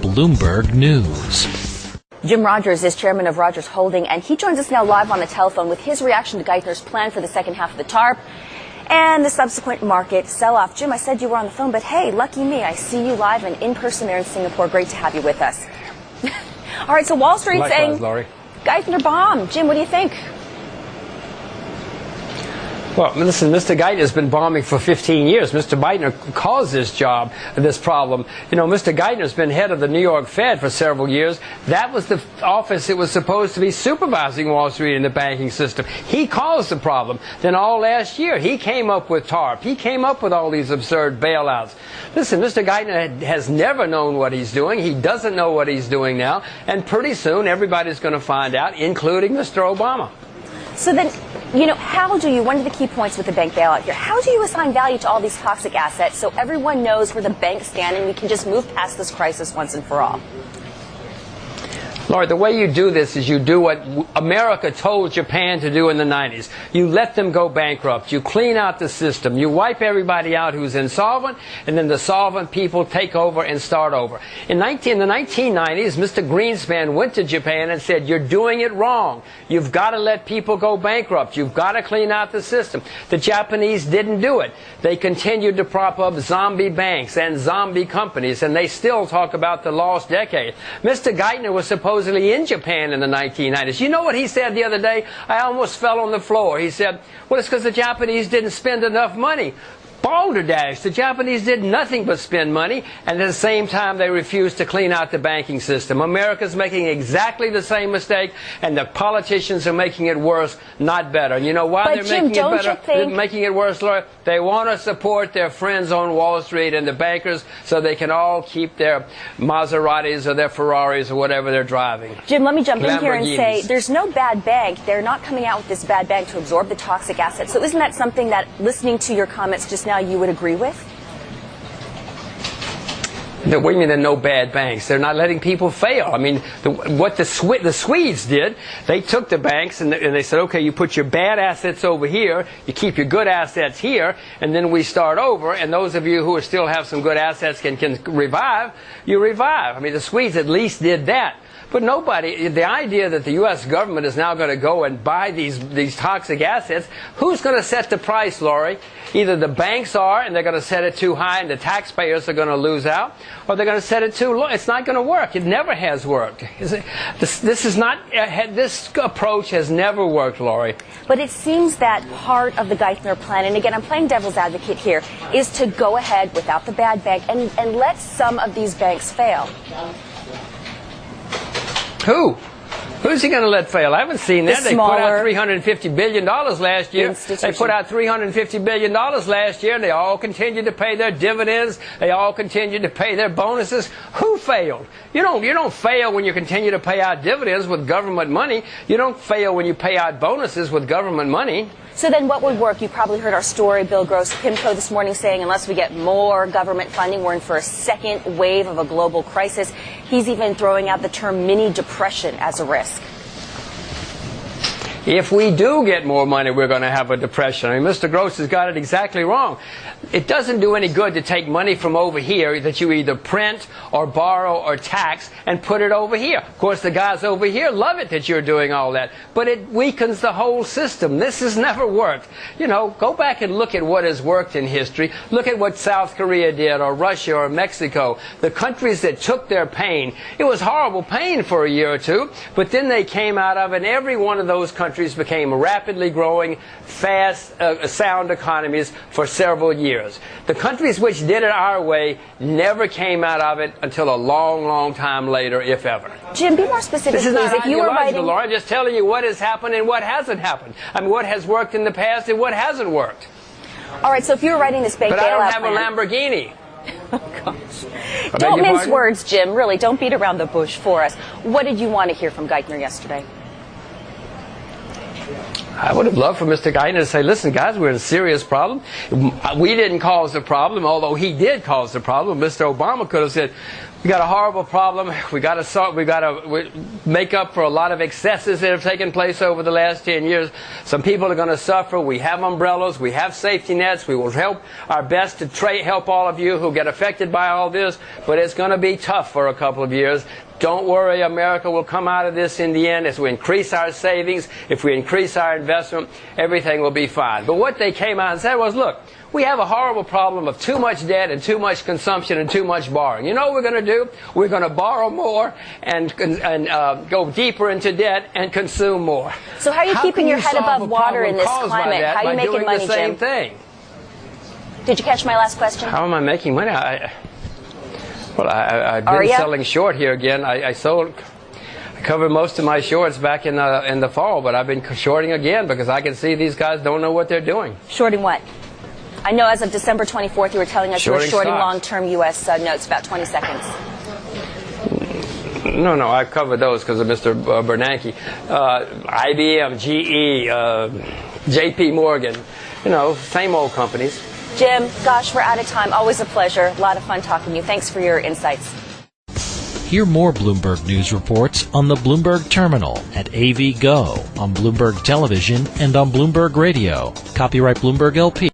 Bloomberg News. Jim Rogers is chairman of Rogers Holding, and he joins us now live on the telephone with his reaction to Geithner's plan for the second half of the TARP and the subsequent market sell-off. Jim, I said you were on the phone, but hey, lucky me, I see you live and in person there in Singapore. Great to have you with us. All right, so Wall Street saying Laurie. Geithner bomb. Jim, what do you think? Well, listen, Mr. Geithner has been bombing for 15 years. Mr. Geithner caused this problem. You know, Mr. Geithner has been head of the New York Fed for several years. That was the office that was supposed to be supervising Wall Street and the banking system. He caused the problem. Then all last year, he came up with TARP. He came up with all these absurd bailouts. Listen, Mr. Geithner has never known what he's doing. He doesn't know what he's doing now. And pretty soon, everybody's going to find out, including Mr. Obama. So then, you know, one of the key points with the bank bailout here, how do you assign value to all these toxic assets so everyone knows where the banks stand and we can just move past this crisis once and for all? Laurie, the way you do this is you do what America told Japan to do in the 90s. You let them go bankrupt. You clean out the system. You wipe everybody out who's insolvent, and then the solvent people take over and start over. In the 1990s, Mr. Greenspan went to Japan and said, you're doing it wrong. You've got to let people go bankrupt. You've got to clean out the system. The Japanese didn't do it. They continued to prop up zombie banks and zombie companies, and they still talk about the lost decade. Mr. Geithner was supposed in Japan in the 1990s. You know what he said the other day? I almost fell on the floor. He said, well, it's because the Japanese didn't spend enough money. Balderdash. The Japanese did nothing but spend money, and at the same time they refused to clean out the banking system. America's making exactly the same mistake, and the politicians are making it worse, not better. You know why they're making it better? They're making it worse, Laura? They want to support their friends on Wall Street and the bankers so they can all keep their Maseratis or their Ferraris or whatever they're driving. Jim, let me jump in here and say there's no bad bank. They're not coming out with this bad bank to absorb the toxic assets. So isn't that something that, listening to your comments just now, you would agree with? What do you mean there are no bad banks? They're not letting people fail. I mean, what the Swedes did, they took the banks and they said, okay, you put your bad assets over here, you keep your good assets here, and then we start over, and those of you who still have some good assets can revive, you revive. I mean, the Swedes at least did that. But nobody, the idea that the U.S. government is now going to go and buy these toxic assets, who's going to set the price, Laurie? Either the banks are, and they're going to set it too high, and the taxpayers are going to lose out, or they're going to set it too low. It's not going to work. It never has worked. This approach has never worked, Laurie. But it seems that part of the Geithner plan, and again, I'm playing devil's advocate here, is to go ahead without the bad bank and let some of these banks fail. Who? Who's he going to let fail? I haven't seen that. They put out $350 billion last year. They put out $350 billion last year, and they all continued to pay their dividends. They all continued to pay their bonuses. Who failed? You don't fail when you continue to pay out dividends with government money. You don't fail when you pay out bonuses with government money. So then what would work? You probably heard our story, Bill Gross, PIMCO this morning saying unless we get more government funding, we're in for a second wave of a global crisis. He's even throwing out the term mini depression as a risk. If we do get more money, we're going to have a depression. I mean, Mr. Gross has got it exactly wrong. It doesn't do any good to take money from over here that you either print or borrow or tax and put it over here. Of course, the guys over here love it that you're doing all that, but it weakens the whole system. This has never worked. You know, go back and look at what has worked in history. Look at what South Korea did, or Russia, or Mexico. The countries that took their pain, it was horrible pain for a year or two, but then they came out of it, and every one of those countries became rapidly growing, fast, sound economies for several years. The countries which did it our way never came out of it until a long, long time later, if ever. Jim, be more specific, this is please. Not if you were writing, Laura, I'm just telling you what has happened and what hasn't happened. I mean, what has worked in the past and what hasn't worked. All right, so if you were writing this bank bailout plan... But I don't have a Lamborghini. Oh, gosh. Don't mince words, Jim. Really, don't beat around the bush for us. What did you want to hear from Geithner yesterday? I would have loved for Mr. Geithner to say, listen, guys, we're in a serious problem. We didn't cause the problem, although he did cause the problem. Mr. Obama could have said, we got a horrible problem. We got to make up for a lot of excesses that have taken place over the last 10 years. Some people are going to suffer. We have umbrellas. We have safety nets. We will help our best to help all of you who get affected by all this. But it's going to be tough for a couple of years. Don't worry, America will come out of this in the end. As we increase our savings, if we increase our investment, everything will be fine. But what they came out and said was, look, we have a horrible problem of too much debt and too much consumption and too much borrowing. You know what we're going to do? We're going to borrow more and go deeper into debt and consume more. So how are you keeping your head above water in this climate? How are you making money, Jim? The same thing. Did you catch my last question? How am I making money? I've been selling short here again. I covered most of my shorts back in the fall, but I've been shorting again because I can see these guys don't know what they're doing. Shorting what? I know as of December 24th, you were telling us you were shorting stocks. long-term U.S. Notes. About 20 seconds. No, I covered those because of Mr. Bernanke. IBM, GE, JP Morgan, same old companies. Jim, gosh, we're out of time. Always a pleasure. A lot of fun talking to you. Thanks for your insights. Hear more Bloomberg News reports on the Bloomberg Terminal at AV Go, on Bloomberg Television, and on Bloomberg Radio. Copyright Bloomberg LP